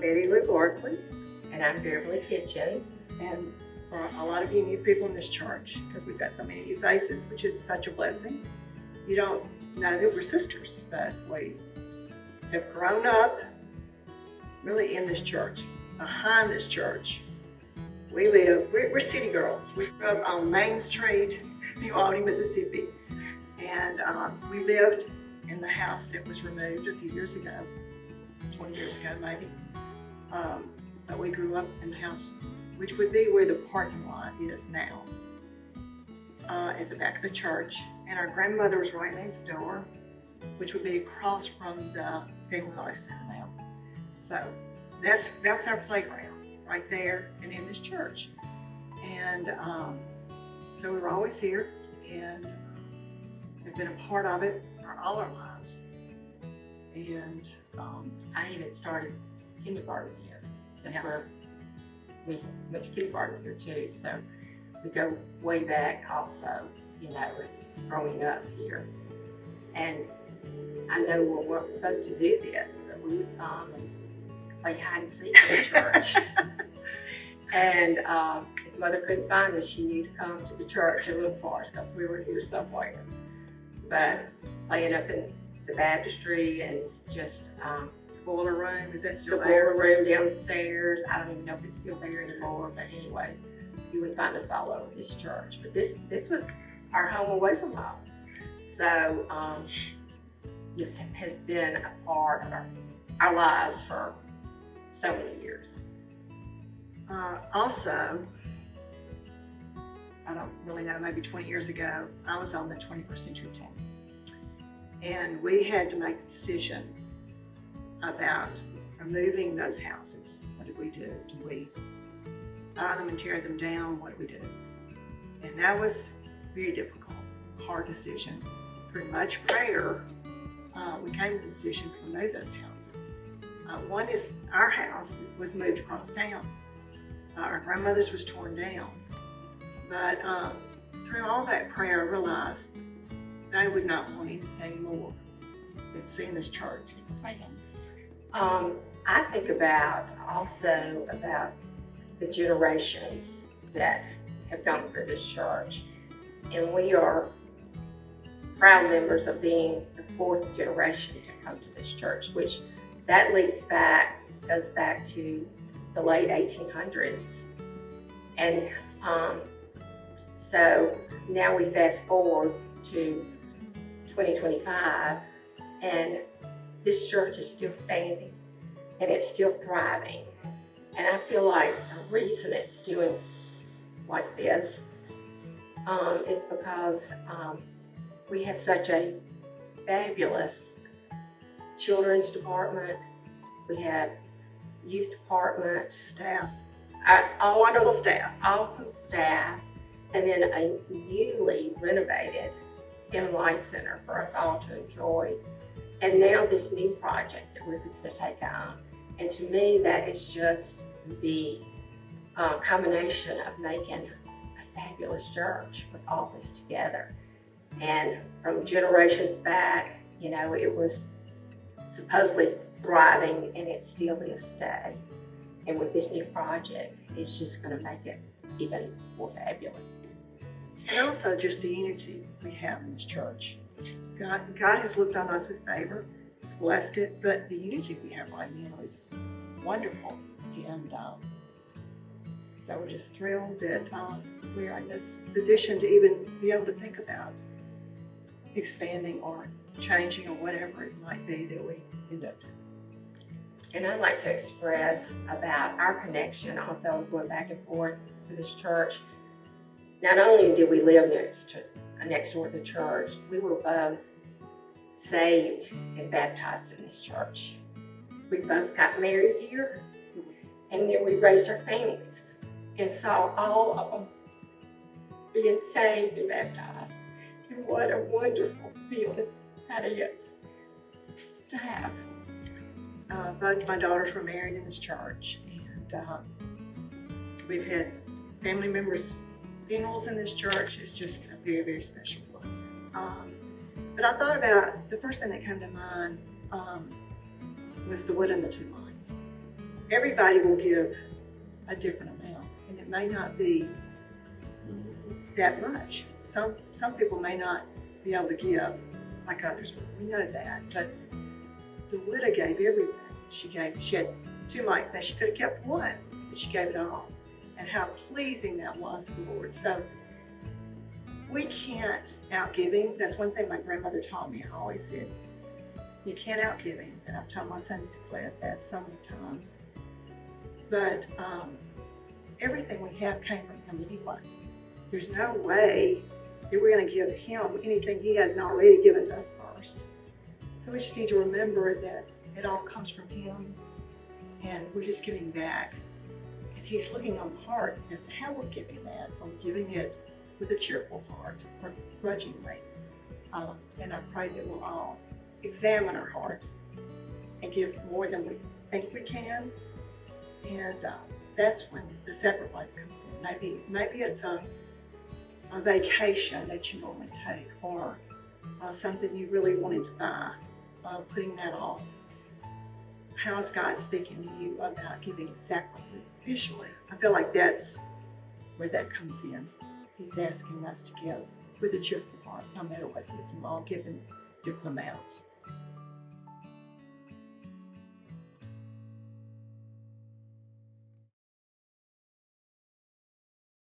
Barkley, And I'm Beverly Kitchens. and for a lot of you new people in this church, because we've got so many new faces, which is such a blessing. You don't know that we're sisters, but we have grown up really in this church, behind this church. We're city girls. We grew up on Main Street, New Albany, Mississippi, and we lived in the house that was removed a few years ago, 20 years ago maybe. But we grew up in the house, which would be where the parking lot is now, at the back of the church. And our grandmother was right next door, which would be across from the Family Life Center now. So that was our playground right there and in this church. And so we were always here and have been a part of it for all our lives. And I even started kindergarten here. That's where we went to kindergarten here too. So we go way back also, it's growing up here. And I know we weren't supposed to do this, but we would come and play hide and seek in the church. And if Mother couldn't find us, she knew to come to the church and look for us because we were here somewhere. But playing up in the baptistry and just boiler room, is that still the there? boiler room downstairs. I don't even know if it's still there anymore, but anyway, you would find us all over this church. But this was our home away from home. So this has been a part of our lives for so many years. Also, I don't really know, maybe 20 years ago, I was on the 21st Century team. And we had to make a decision about removing those houses. What did we do? Do we buy them and tear them down? What did we do? And that was very difficult, hard decision. Through much prayer, we came to the decision to remove those houses. One is our house was moved across town. Our grandmother's was torn down. But through all that prayer, I realized they would not want anything more than seeing this church expand. I think also about the generations that have gone through this church. And we are proud members of being the fourth generation to come to this church, which that goes back to the late 1800s. And so now we fast forward to 2025, and this church is still standing and it's still thriving. And I feel like the reason it's doing like this is because we have such a fabulous children's department. We have youth department, Staff, wonderful staff. Awesome staff, and then a newly renovated Family Life Center for us all to enjoy. And now this new project that we're going to take on. And to me, that is just the combination of making a fabulous church with all this together. And from generations back, it was supposedly thriving, and it still is today. And with this new project, it's just going to make it even more fabulous. And also just the unity we have in this church. God has looked on us with favor, He's blessed it, but the unity we have right now is wonderful. And so we're just thrilled that we are in this position to even be able to think about expanding or changing or whatever it might be that we end up doing. And I'd like to express about our connection also going back and forth to this church. Not only did we live next door to the church, we were both saved and baptized in this church. We both got married here, and then we raised our families and saw all of them being saved and baptized. And what a wonderful feeling that is to have. Both my daughters were married in this church, and we've had family members' funerals in this church. It's just a very, very special place. But I thought about, the first thing that came to mind was the wood and the two lines. everybody will give a different amount, and it may not be that much. Some people may not be able to give like others will. We know that, but the widow gave everything. She had 2 mites. Now she could have kept 1, but she gave it all. And how pleasing that was to the Lord. So we can't outgive Him. That's one thing my grandmother taught me. I always said, you can't outgive Him. And I've taught my Sunday school class that so many times. But everything we have came from Him anyway. There's no way that we're going to give Him anything He hasn't already given us first. So we just need to remember that it all comes from Him, and we're just giving back. And He's looking on the heart as to how we're giving that. Are we giving it with a cheerful heart or grudgingly? And I pray that we'll all examine our hearts and give more than we think we can. And that's when the sacrifice comes in. Maybe it's a vacation that you normally take, or something you really wanted to buy, putting that off. How is God speaking to you about giving sacrificially? I feel like that's where that comes in. He's asking us to give with a cheerful heart, no matter what it is. We're all giving different amounts.